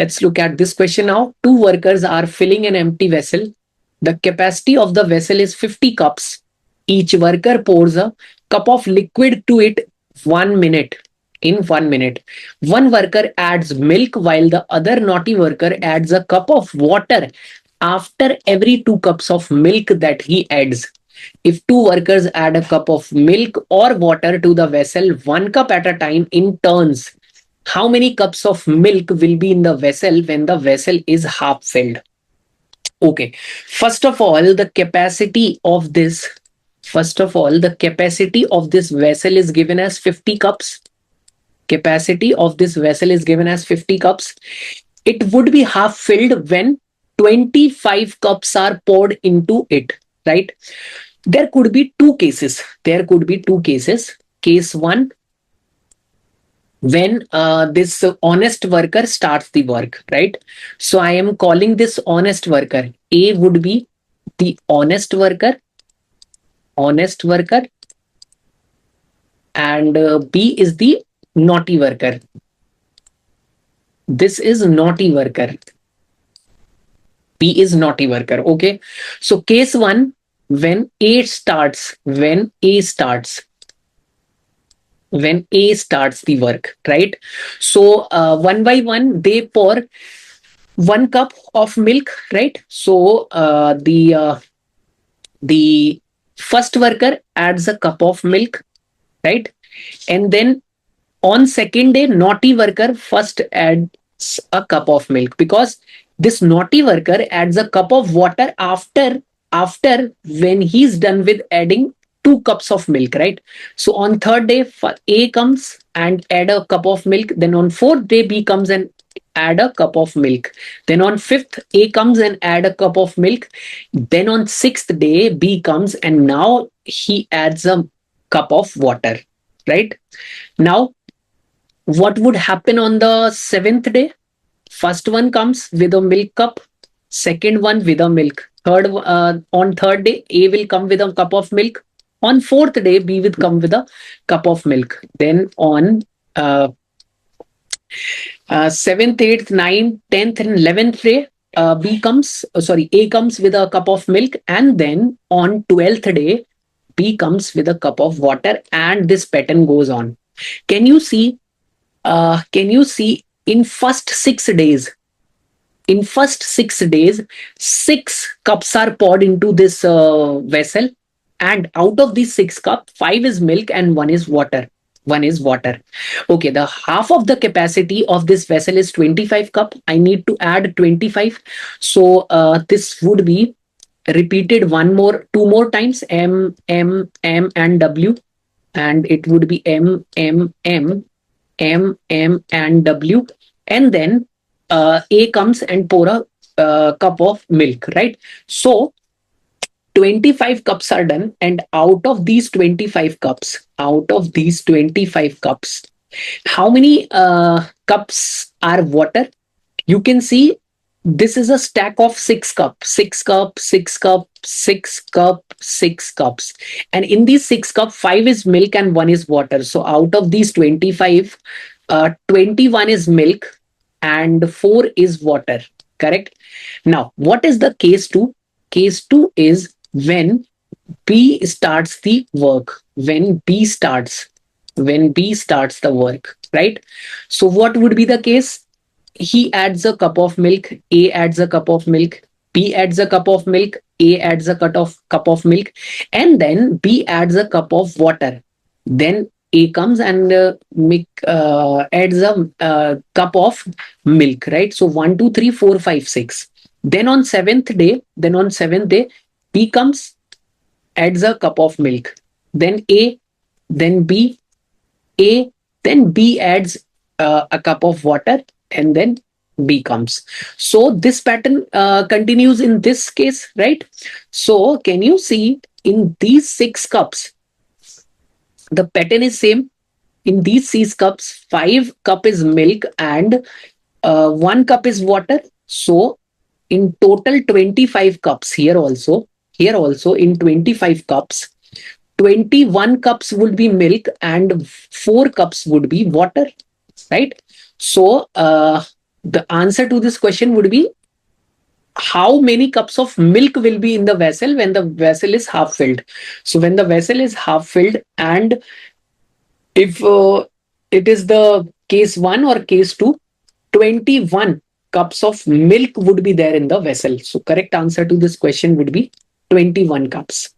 Let's look at this question now. Two workers are filling an empty vessel. The capacity of the vessel is 50 cups. Each worker pours a cup of liquid to it 1 minute. In 1 minute, one worker adds milk while the other naughty worker adds a cup of water after every 2 cups of milk that he adds. If two workers add a cup of milk or water to the vessel, 1 cup at a time in turns, how many cups of milk will be in the vessel when the vessel is half filled? Okay, first of all, the capacity of this vessel is given as 50 cups. Capacity of this vessel is given as 50 cups. It would be half filled when 25 cups are poured into it, right? There could be two cases. Case one, when this honest worker starts the work, right? So I am calling this honest worker. A would be the honest worker, and B is the naughty worker. This is naughty worker. B is naughty worker. Okay. So case one, when A starts the work, right? So one by one, they pour 1 cup of milk, right? So the first worker adds a cup of milk, right? And then on second day, naughty worker first adds a cup of milk, because this naughty worker adds a cup of water after when he's done with adding 2 cups of milk, right? So on third day, A comes and add a cup of milk. Then on fourth day, B comes and add a cup of milk. Then on fifth, A comes and add a cup of milk. Then on sixth day, B comes and now he adds a cup of water, right? Now, what would happen on the seventh day? First one comes with a milk cup, second one with a milk. On third day, A will come with a cup of milk. On fourth day, B will come with a cup of milk. Then on 7th, 8th, 9th, 10th, and 11th day, A comes with a cup of milk, and then on 12th day, B comes with a cup of water, and this pattern goes on. Can you see in first 6 days? In first 6 days, 6 cups are poured into this vessel, and out of these 6 cups, 5 is milk and 1 is water. Okay, the half of the capacity of this vessel is 25 cup. I need to add 25. So this would be repeated two more times, M, and W, and it would be M, and W, and then A comes and pour a cup of milk, right? So 25 cups are done, and out of these 25 cups, how many cups are water? You can see this is a stack of 6 cups, and in these 6 cups, 5 is milk and 1 is water. So out of these 25, 21 is milk and 4 is water, correct? Now, what is the case 2? Case 2 is when B starts the work, when B starts the work, right? So what would be the case? He adds a cup of milk, A adds a cup of milk, B adds a cup of milk, A adds a cup of milk, and then B adds a cup of water. Then A comes and adds a cup of milk, right? So 1, 2, 3, 4, 5, 6. Then on seventh day, B comes, adds a cup of milk. Then A, then B, then B adds a cup of water, and then B comes. So this pattern continues in this case, right? So can you see in these 6 cups, the pattern is same. In these 6 cups, 5 cup is milk and 1 cup is water. So in total 25 cups here also in 25 cups, 21 cups would be milk and 4 cups would be water, right? So The answer to this question would be how many cups of milk will be in the vessel when the vessel is half filled. So when the vessel is half filled, and if it is the case 1 or case 2, 21 cups of milk would be there in the vessel. So correct answer to this question would be 21 cups.